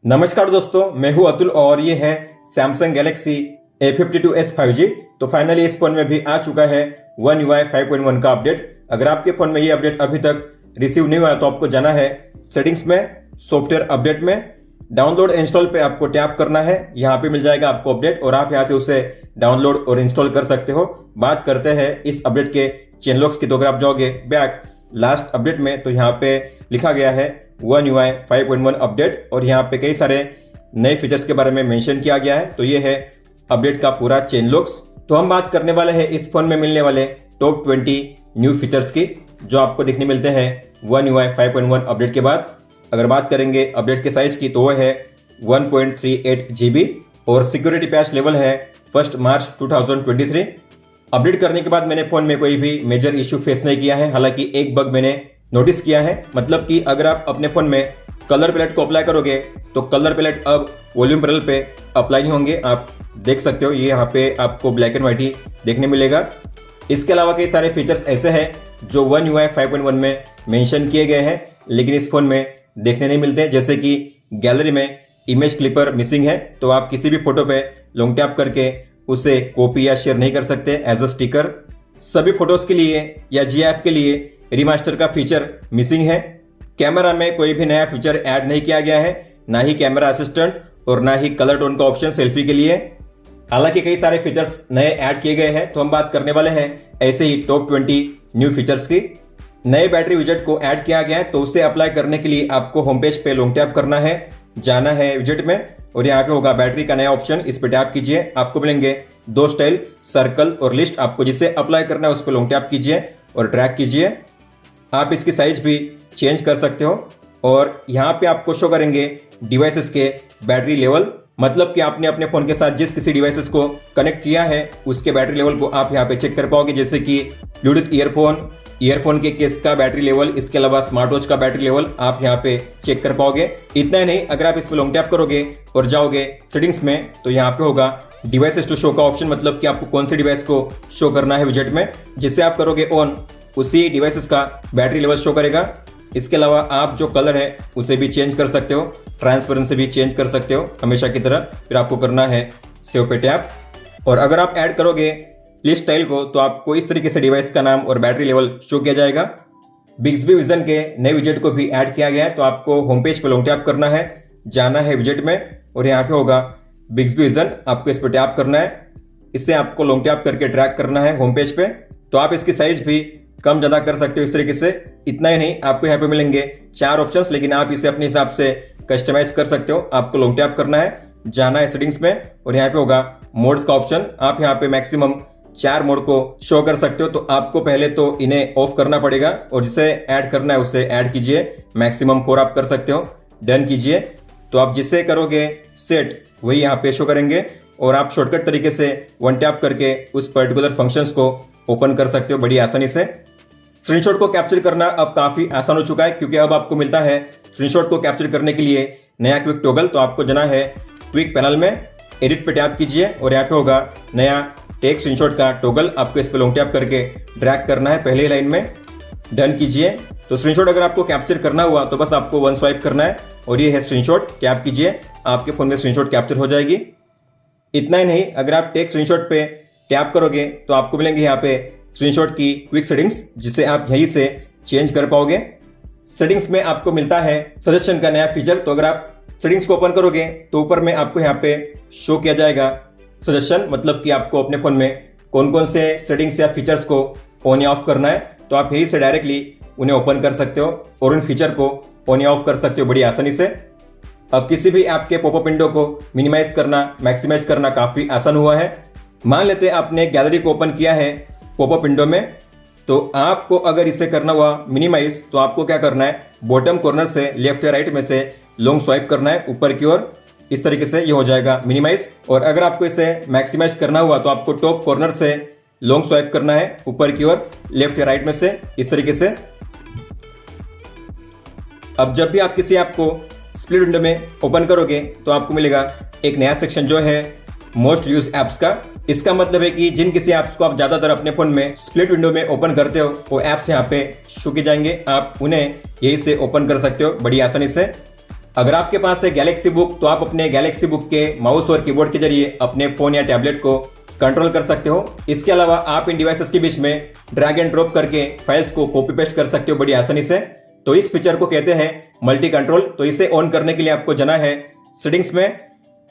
नमस्कार दोस्तों, मैं हूं अतुल और ये है सैमसंग गैलेक्सी A52s 5G। तो फाइनली इस फोन में भी आ चुका है One UI 5.1 का अपडेट। अगर आपके फोन में ये अपडेट अभी तक रिसीव नहीं हुआ तो आपको जाना है सेटिंग्स में, सॉफ्टवेयर अपडेट में, डाउनलोड इंस्टॉल पे आपको टैप करना है। यहाँ पे मिल जाएगा आपको अपडेट और आप यहाँ से उसे डाउनलोड और इंस्टॉल कर सकते हो। बात करते हैं इस अपडेट के चेन लॉक्स की, तो अगर आप जाओगे बैक लास्ट अपडेट में तो यहाँ पे लिखा गया है One UI 5.1 अपडेट और यहाँ पे कई सारे नए फीचर्स के बारे में मेंशन किया गया है। तो ये है अपडेट का पूरा चेन लॉक्स। तो हम बात करने वाले हैं इस फोन में मिलने वाले टॉप 20 न्यू फीचर्स की जो आपको देखने मिलते हैं One UI 5.1 अपडेट के बाद। अगर बात करेंगे अपडेट के साइज की तो वो है 1.38 GB और सिक्योरिटी पैच लेवल है 1 मार्च 2023। अपडेट करने के बाद मैंने फोन में कोई भी मेजर इश्यू फेस नहीं किया है। हालांकि एक बग मैंने नोटिस किया है, मतलब कि अगर आप अपने फोन में कलर पैलेट को अप्लाई करोगे तो कलर पैलेट अब वॉल्यूम पैनल पे अप्लाई नहीं होंगे। आप देख सकते हो, ये यहाँ पे आपको ब्लैक एंड व्हाइट ही देखने मिलेगा। इसके अलावा कई सारे फीचर्स ऐसे हैं जो One UI 5.1 में मेंशन किए गए हैं लेकिन इस फोन में देखने नहीं मिलते, जैसे कि गैलरी में इमेज क्लिपर मिसिंग है, तो आप किसी भी फोटो पे लॉन्ग टैप करके उसे कॉपी या शेयर नहीं कर सकते एज अ स्टिकर। सभी फोटोज के लिए या GIF के लिए रिमास्टर का फीचर मिसिंग है। कैमरा में कोई भी नया फीचर ऐड नहीं किया गया है, ना ही कैमरा असिस्टेंट और ना ही कलर टोन का ऑप्शन सेल्फी के लिए। हालांकि कई सारे फीचर्स नए ऐड किए गए हैं, तो हम बात करने वाले हैं ऐसे ही टॉप 20 न्यू फीचर्स की। नए बैटरी विजेट को ऐड किया गया है, तो उसे अप्लाई करने के लिए आपको होम पेज पे लॉन्ग टैप करना है, जाना है विजेट में और यहाँ पे होगा बैटरी का नया ऑप्शन, इस पे टैप कीजिए। आपको मिलेंगे दो स्टाइल, सर्कल और लिस्ट। आपको जिसे अप्लाई करना है उस पर लॉन्ग टैप कीजिए और ड्रैग कीजिए। आप इसकी साइज भी चेंज कर सकते हो और यहाँ पे आपको शो करेंगे डिवाइसेस के बैटरी लेवल, मतलब कि आपने अपने फोन के साथ जिस किसी डिवाइसेस को कनेक्ट किया है उसके बैटरी लेवल को आप यहाँ पे चेक कर पाओगे, जैसे कि ब्लूटूथ ईयरफोन के केस का बैटरी लेवल, इसके अलावा स्मार्ट वॉच का बैटरी लेवल आप यहाँ पे चेक कर पाओगे। इतना ही नहीं, अगर आप इस पर लॉन्ग टैप करोगे और जाओगे सेटिंग्स में तो यहाँ पे होगा डिवाइसेस टू शो का ऑप्शन, मतलब कि आपको कौन से डिवाइस को शो करना है विजेट में। जिससे आप करोगे ऑन, उसी डिवाइसेस का बैटरी लेवल शो करेगा। इसके अलावा आप जो कलर है उसे भी चेंज कर सकते हो, ट्रांसपेरेंसी भी चेंज कर सकते हो हमेशा की तरह। फिर आपको करना है सेव पे टैप और अगर आप ऐड करोगे लिस्ट स्टाइल को तो आपको इस तरीके से डिवाइस का नाम और बैटरी लेवल शो किया जाएगा। बिग्सबी विजन के नए विजेट को भी ऐड किया गया है, तो आपको होम पेज पे लॉन्ग टैप करना है, जाना है विजेट में और यहाँ पे होगा बिग्सबी विजन, आपको इस पर टैप करना है। इससे आपको लॉन्ग टैप करके ड्रैग करना है होम पेज पे। तो आप इसकी साइज भी कम ज्यादा कर सकते हो इस तरीके से। इतना ही नहीं, आपको यहाँ पे मिलेंगे 4 ऑप्शंस, लेकिन आप इसे अपने हिसाब से कस्टमाइज कर सकते हो। आपको लॉन्ग टैप करना है, जाना है सेटिंग्स में और यहाँ पे होगा मोड्स का ऑप्शन। आप यहाँ पे मैक्सिमम 4 मोड को शो कर सकते हो, तो आपको पहले तो इन्हें ऑफ करना पड़ेगा और जिसे ऐड करना है उसे ऐड कीजिए। मैक्सिमम 4 आप कर सकते हो, डन कीजिए। तो आप जिसे करोगे सेट वही यहाँ पे शो करेंगे और आप शॉर्टकट तरीके से वन टैप करके उस पर्टिकुलर फंक्शंस को ओपन कर सकते हो बड़ी आसानी से। स्क्रीनशॉट को कैप्चर करना अब काफी आसान हो चुका है, क्योंकि अब आपको मिलता है स्क्रीनशॉट को कैप्चर करने के लिए नया क्विक टॉगल। तो आपको जाना है क्विक पैनल में, एडिट पे टैप कीजिए और यहाँ पे होगा नया टेक स्क्रीनशॉट का टॉगल। आपको इस पे लॉन्ग टैप करके ड्रैग करना है पहले ही लाइन में, डन कीजिए। तो स्क्रीनशॉट अगर आपको कैप्चर करना हुआ तो बस आपको वन स्वाइप करना है और ये है स्क्रीनशॉट, टैप कीजिए, आपके फोन में स्क्रीनशॉट कैप्चर हो जाएगी। इतना ही नहीं, अगर आप टेक स्क्रीनशॉट पे टैप करोगे तो आपको मिलेंगे यहाँ पे स्क्रीनशॉट की क्विक सेटिंग्स, जिसे आप यहीं से चेंज कर पाओगे। सेटिंग्स में आपको मिलता है सजेशन का नया फीचर। तो अगर आप सेटिंग्स को ओपन करोगे तो ऊपर में आपको यहाँ पे शो किया जाएगा सजेशन, मतलब कि आपको अपने फोन में कौन कौन से सेटिंग्स या फीचर्स को ऑन या ऑफ करना है। तो आप यहीं से डायरेक्टली उन्हें ओपन कर सकते हो और उन फीचर को ऑन या ऑफ कर सकते हो बड़ी आसानी से। अब किसी भी ऐप के पॉपअप विंडो को मिनिमाइज करना, मैक्सिमाइज करना काफी आसान हुआ है। मान लेते हैं आपने गैलरी को ओपन किया है पॉपअप विंडो में, तो आपको अगर इसे करना हुआ मिनिमाइज तो आपको क्या करना है, बॉटम कॉर्नर से लेफ्ट या राइट में से लॉन्ग स्वाइप करना है ऊपर की ओर। इस तरीके से ये हो जाएगा मिनिमाइज। और अगर आपको इसे मैक्सिमाइज करना हुआ तो आपको टॉप कॉर्नर से लॉन्ग स्वाइप करना है ऊपर की ओर, लेफ्ट या राइट में से, इस तरीके से। अब जब भी आप किसी ऐप को स्प्लिट विंडो में ओपन करोगे तो आपको मिलेगा एक नया सेक्शन जो है मोस्ट यूज एप्स का। इसका मतलब है कि जिन किसी ऐप्स को आप ज्यादातर अपने फोन में स्प्लिट विंडो में ओपन करते हो वो ऐप्स यहाँ पे शो किए जाएंगे। आप उन्हें यहीं से ओपन कर सकते हो बड़ी आसानी से। अगर आपके पास है गैलेक्सी बुक तो आप अपने गैलेक्सी बुक के माउस और कीबोर्ड के जरिए अपने फोन या टैबलेट को कंट्रोल कर सकते हो। इसके अलावा आप इन डिवाइसेस के बीच में ड्रैग एंड ड्रॉप करके फाइल्स को कॉपी पेस्ट कर सकते हो बड़ी आसानी से। तो इस फीचर को कहते हैं मल्टी कंट्रोल। तो इसे ऑन करने के लिए आपको जाना है सेटिंग्स में,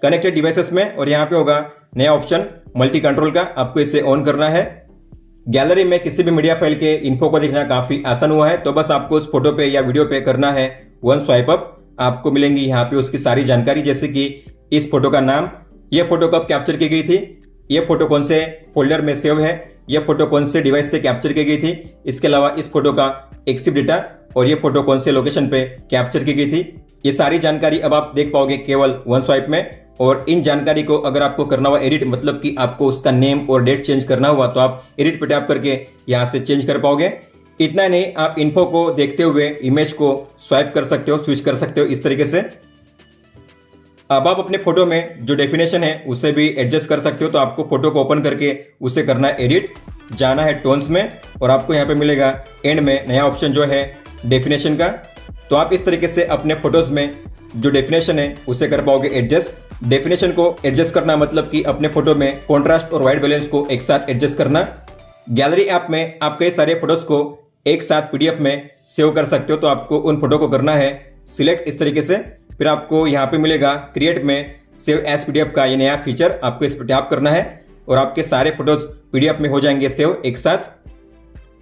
कनेक्टेड डिवाइसेस में, और यहाँ पे होगा नया ऑप्शन मल्टी कंट्रोल का, आपको इसे ऑन करना है। गैलरी में किसी भी मीडिया फाइल के इन्फो को देखना काफी आसान हुआ है। तो बस आपको उस फोटो पे या वीडियो पे करना है वन स्वाइप अप। आपको मिलेंगी यहाँ पे उसकी सारी जानकारी, जैसे कि इस फोटो का नाम, ये फोटो कब कैप्चर की गई थी, ये फोटो कौन से फोल्डर में सेव है, ये फोटो कौन से डिवाइस से कैप्चर की गई थी, इसके अलावा इस फोटो का एक्सिव डेटा और ये फोटो कौन से लोकेशन पे कैप्चर की गई थी। ये सारी जानकारी अब आप देख पाओगे केवल वन स्वाइप में। और इन जानकारी को अगर आपको करना हुआ एडिट, मतलब कि आपको उसका नेम और डेट चेंज करना हुआ, तो आप एडिट पे टैप करके यहाँ से चेंज कर पाओगे। इतना नहीं, आप इन्फो को देखते हुए इमेज को स्वाइप कर सकते हो, स्विच कर सकते हो इस तरीके से। अब आप अपने फोटो में जो डेफिनेशन है उसे भी एडजस्ट कर सकते हो। तो आपको फोटो को ओपन करके उसे करना है एडिट, जाना है टोन्स में, और आपको यहाँ पे मिलेगा एंड में नया ऑप्शन जो है डेफिनेशन का। तो आप इस तरीके से अपने फोटोज में जो डेफिनेशन है उसे कर पाओगे एडजस्ट। डेफिनेशन को एडजस्ट करना मतलब कि अपने फोटो में कॉन्ट्रास्ट और वाइट बैलेंस को एक साथ एडजस्ट करना। गैलरी ऐप में आप कई सारे फोटोज को एक साथ पीडीएफ में सेव कर सकते हो। तो आपको उन फोटो को करना है सिलेक्ट इस तरीके से, फिर आपको यहाँ पे मिलेगा क्रिएट में सेव एज पीडीएफ का ये नया फीचर, आपको इस पर टैप करना है और आपके सारे फोटोज पीडीएफ में हो जाएंगे सेव एक साथ।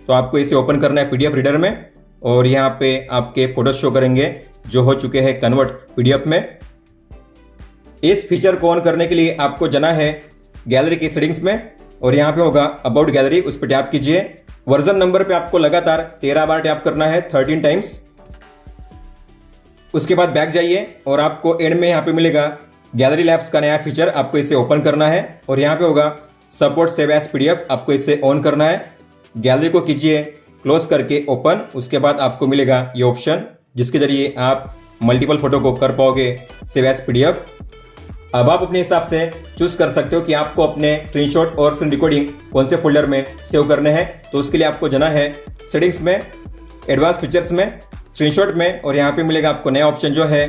तो आपको इसे ओपन करना है पीडीएफ रीडर में, और यहाँ पे आपके फोटोज शो करेंगे जो हो चुके हैं कन्वर्ट पीडीएफ में। इस फीचर को ऑन करने के लिए आपको जाना है गैलरी की सेटिंग्स में, और यहाँ पे होगा अबाउट गैलरी, उस पर टैप कीजिए। वर्जन नंबर पे आपको लगातार 13 बार टैप करना है, 13 टाइम्स। उसके बाद बैक जाइए और आपको एंड में यहाँ पे मिलेगा गैलरी लैब्स का नया फीचर, आपको इसे ओपन करना है, और यहाँ पे होगा सपोर्ट सेव एज पीडीएफ, आपको इसे ऑन करना है। गैलरी को कीजिए क्लोज करके ओपन, उसके बाद आपको मिलेगा ये ऑप्शन जिसके जरिए आप मल्टीपल फोटो को कर पाओगे सेव एज पीडीएफ। अब आप अपने हिसाब से चूज कर सकते हो कि आपको अपने स्क्रीनशॉट और स्क्रीन रिकॉर्डिंग कौन से फोल्डर में सेव करने हैं। तो उसके लिए आपको जाना है सेटिंग्स में, एडवांस फीचर्स में, स्क्रीनशॉट में, और यहाँ पे मिलेगा आपको नया ऑप्शन जो है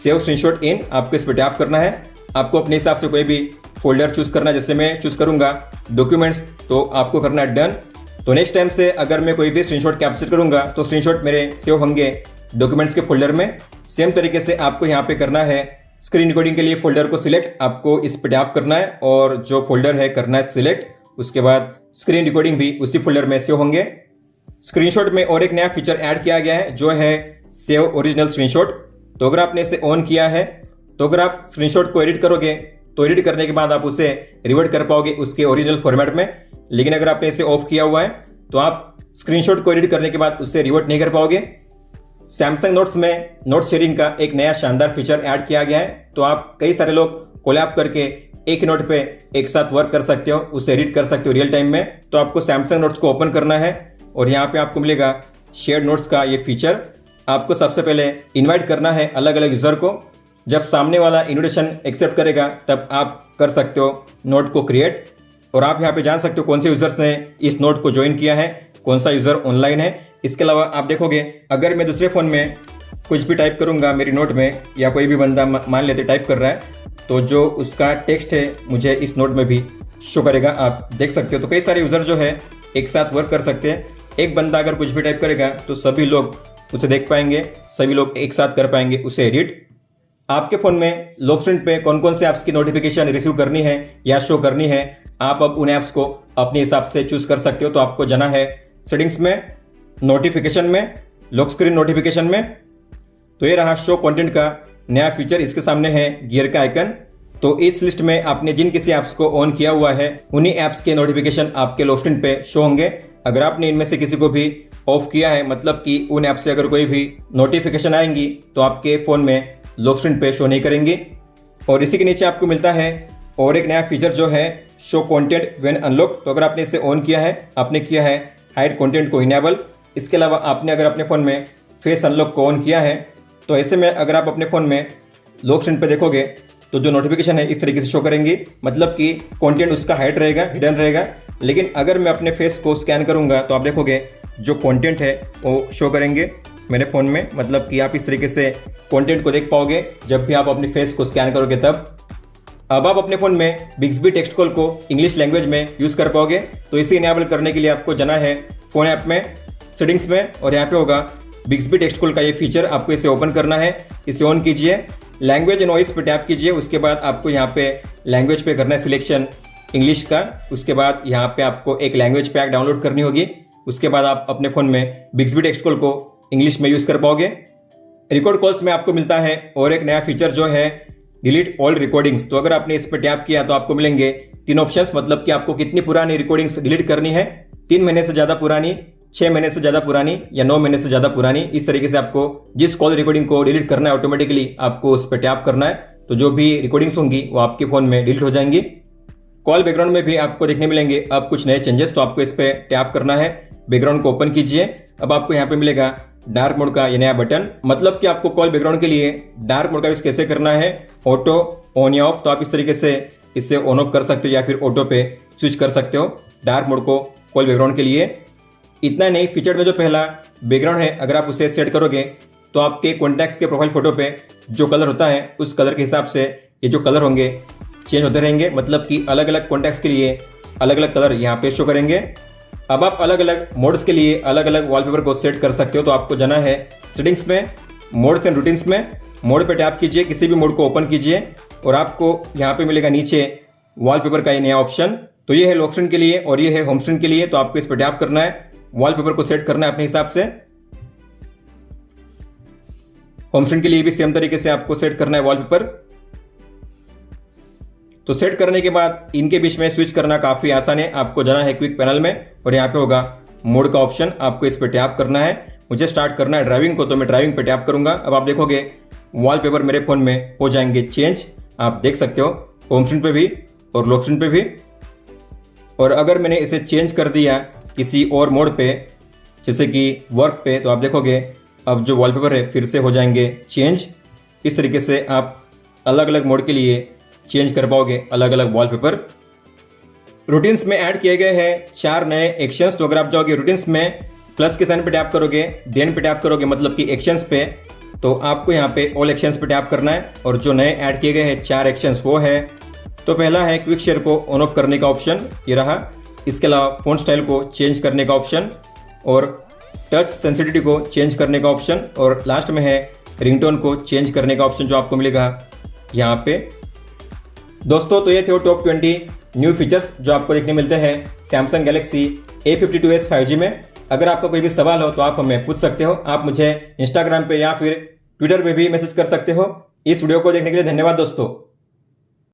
सेव स्क्रीनशॉट इन, आपको इस पर टैप करना है। आपको अपने हिसाब से कोई भी फोल्डर चूज करना है, जैसे मैं चूज करूंगा डॉक्यूमेंट्स, तो आपको करना है डन। तो नेक्स्ट टाइम से अगर मैं कोई भी स्क्रीनशॉट कैप्चर करूंगा तो स्क्रीनशॉट मेरे सेव होंगे डॉक्यूमेंट्स के फोल्डर में। सेम तरीके से आपको यहाँ पे करना है स्क्रीन रिकॉर्डिंग के लिए फोल्डर को सिलेक्ट, आपको इस पर टैप करना है और जो फोल्डर है करना है सिलेक्ट। उसके बाद स्क्रीन रिकॉर्डिंग भी उसी फोल्डर में सेव होंगे। स्क्रीनशॉट में और एक नया फीचर ऐड किया गया है जो है सेव ओरिजिनल स्क्रीनशॉट। तो अगर आपने इसे ऑन किया है, तो अगर आप स्क्रीनशॉट को एडिट करोगे तो एडिट करने के बाद आप उसे रिवर्ट कर पाओगे उसके ओरिजिनल फॉर्मेट में। लेकिन अगर आपने इसे ऑफ किया हुआ है तो आप स्क्रीनशॉट को एडिट करने के बाद उससे रिवर्ट नहीं कर पाओगे। सैमसंग नोट्स में नोट शेयरिंग का एक नया शानदार फीचर ऐड किया गया है। तो आप कई सारे लोग कोलैब करके एक नोट पे एक साथ वर्क कर सकते हो, उसे एडिट कर सकते हो रियल टाइम में। तो आपको सैमसंग नोट्स को ओपन करना है और यहाँ पे आपको मिलेगा शेयर नोट्स का ये फीचर। आपको सबसे पहले इनवाइट करना है अलग अलग यूजर को। जब सामने वाला इनविटेशन एक्सेप्ट करेगा तब आप कर सकते हो नोट को क्रिएट, और आप यहाँ पे जान सकते हो कौन से यूजर्स ने इस नोट को ज्वाइन किया है, कौन सा यूजर ऑनलाइन है। इसके अलावा आप देखोगे अगर मैं दूसरे फोन में कुछ भी टाइप करूंगा मेरी नोट में, या कोई भी बंदा मान लेते टाइप कर रहा है, तो जो उसका टेक्स्ट है मुझे इस नोट में भी शो करेगा, आप देख सकते हो। तो कई सारे यूजर जो है एक साथ वर्क कर सकते हैं। एक बंदा अगर कुछ भी टाइप करेगा तो सभी लोग उसे देख पाएंगे, सभी लोग एक साथ कर पाएंगे उसे एडिट। आपके फोन में लॉक स्क्रीन पे कौन कौन से ऐप्स की नोटिफिकेशन रिसीव करनी है या शो करनी है, आप अब उन ऐप्स को अपने हिसाब से चूज कर सकते हो। तो आपको जाना है सेटिंग्स में, नोटिफिकेशन में, लॉक स्क्रीन नोटिफिकेशन में। तो ये रहा शो कंटेंट का नया फीचर, इसके सामने है गियर का आइकन। तो इस लिस्ट में आपने जिन किसी ऐप्स को ऑन किया हुआ है उन्हीं ऐप्स के नोटिफिकेशन आपके लॉक स्क्रीन पे शो होंगे। अगर आपने इनमें से किसी को भी ऑफ किया है, मतलब कि उन ऐप से अगर कोई भी नोटिफिकेशन आएंगी तो आपके फोन में लॉक स्क्रीन पे शो नहीं करेंगी। और इसी के नीचे आपको मिलता है और एक नया फीचर जो है शो कंटेंट व्हेन अनलॉक। तो अगर आपने इसे ऑन किया है, आपने किया है हाइड कंटेंट को इनेबल। इसके अलावा आपने अगर अपने फ़ोन में फेस अनलॉक को ऑन किया है, तो ऐसे में अगर आप अपने फ़ोन में लॉक स्क्रीन पे देखोगे तो जो नोटिफिकेशन है इस तरीके से शो करेंगी, मतलब कि कंटेंट उसका हाइड रहेगा, हिडन रहेगा। लेकिन अगर मैं अपने फेस को स्कैन करूंगा तो आप देखोगे जो कंटेंट है वो शो करेंगे। मेरे फ़ोन में, मतलब कि आप इस तरीके से कंटेंट को देख पाओगे जब भी आप अपने फेस को स्कैन करोगे तब। अब आप अपने फ़ोन में बिक्सबी टेक्स्ट कॉल को इंग्लिश लैंग्वेज में यूज़ कर पाओगे। तो इसे इनेबल करने के लिए आपको जाना है फ़ोन ऐप में, सेटिंग्स में, और यहाँ पे होगा बिक्सबी टेक्स्ट कॉल का ये फीचर, आपको इसे ओपन करना है। इसे ऑन कीजिए, लैंग्वेज एंड वॉइस पे टैप कीजिए। उसके बाद आपको यहाँ पे लैंग्वेज पे करना है सिलेक्शन इंग्लिश का। उसके बाद यहाँ पे आपको एक लैंग्वेज पैक डाउनलोड करनी होगी। उसके बाद आप अपने फ़ोन में बिक्सबी टेक्स्ट कॉल को इंग्लिश में यूज़ कर पाओगे। रिकॉर्ड कॉल्स में आपको मिलता है और एक नया फीचर जो है डिलीट ऑल रिकॉर्डिंग्स। तो अगर आपने इस पर टैप किया तो आपको मिलेंगे 3 ऑप्शंस, मतलब कि आपको कितनी पुरानी रिकॉर्डिंग्स डिलीट करनी है, 3 महीने से ज़्यादा पुरानी, 6 महीने से ज़्यादा पुरानी या 9 महीने से ज़्यादा पुरानी। इस तरीके से आपको जिस कॉल रिकॉर्डिंग को डिलीट करना है ऑटोमेटिकली आपको उस पर टैप करना है। तो जो भी रिकॉर्डिंग्स होंगी वो आपके फ़ोन में डिलीट हो जाएंगी। कॉल बैकग्राउंड में भी आपको देखने मिलेंगे अब कुछ नए चेंजेस, तो आपको इस पर टैप करना है। बैकग्राउंड को ओपन कीजिए। अब आपको यहाँ पे मिलेगा डार्क मोड का ये नया बटन, मतलब कि आपको कॉल बैकग्राउंड के लिए डार्क मोड का यूज कैसे करना है, ऑटो ऑन या ऑफ। तो आप इस तरीके से इसे ऑन ऑफ कर सकते हो या फिर ऑटो पे स्विच कर सकते हो डार्क मोड को कॉल बैकग्राउंड के लिए। इतना नहीं, फीचर में जो पहला बैकग्राउंड है अगर आप उसे सेट करोगे तो आपके कॉन्टैक्ट्स के प्रोफाइल फोटो पे जो कलर होता है उस कलर के हिसाब से ये जो कलर होंगे चेंज होते रहेंगे, मतलब कि अलग अलग कॉन्टैक्ट्स के लिए अलग अलग कलर यहाँ पे शो करेंगे। अब आप अलग अलग मोड्स के लिए अलग अलग वॉलपेपर को सेट कर सकते हो। तो आपको जाना है सेटिंग्स में, मोड्स एंड रूटीन्स में, मोड पे टैप कीजिए, किसी भी मोड को ओपन कीजिए और आपको यहाँ पे मिलेगा नीचे वॉलपेपर का ये नया ऑप्शन। तो ये है लॉक स्क्रीन के लिए और ये है होम स्क्रीन के लिए। तो आपको इस पर टैप करना है, वॉलपेपर को सेट करना है अपने हिसाब से। होम स्क्रीन के लिए भी सेम तरीके से आपको सेट करना है वॉलपेपर। तो सेट करने के बाद इनके बीच में स्विच करना काफी आसान है। आपको जाना है क्विक पैनल में और यहाँ पे होगा मोड का ऑप्शन, आपको इस पर टैप करना है। मुझे स्टार्ट करना है ड्राइविंग को, तो मैं ड्राइविंग पे टैप करूंगा। अब आप देखोगे वॉलपेपर मेरे फोन में हो जाएंगे चेंज, आप देख सकते हो होम स्क्रीन पे भी और लॉक स्क्रीन पे भी। और अगर मैंने इसे चेंज कर दिया किसी और मोड पे, जैसे कि वर्क पे, तो आप देखोगे अब जो वॉलपेपर है फिर से हो जाएंगे चेंज। इस तरीके से आप अलग अलग मोड के लिए चेंज कर पाओगे अलग अलग वॉलपेपर। रूटीन्स में ऐड किए गए हैं 4 नए एक्शंस। तो अगर आप जाओगे रूटीन्स में, प्लस के साइन पे टैप करोगे, देन पे टैप करोगे, मतलब कि एक्शंस पे, तो आपको यहाँ पे ऑल एक्शंस पे टैप करना है। और जो नए ऐड किए गए हैं 4 एक्शंस वो है, तो पहला है क्विक शेयर को ऑन ऑफ करने का ऑप्शन, ये रहा। इसके अलावा फ़ॉन्ट स्टाइल को चेंज करने का ऑप्शन और टच सेंसिटिविटी को चेंज करने का ऑप्शन, और लास्ट में है रिंगटोन को चेंज करने का ऑप्शन जो आपको मिलेगा यहाँ पे। दोस्तों, तो ये थे टॉप 20 न्यू फीचर्स जो आपको देखने मिलते हैं सैमसंग गैलेक्सी A52s 5G में। अगर आपका कोई भी सवाल हो तो आप हमें पूछ सकते हो। आप मुझे इंस्टाग्राम पे या फिर ट्विटर पे भी मैसेज कर सकते हो। इस वीडियो को देखने के लिए धन्यवाद दोस्तों।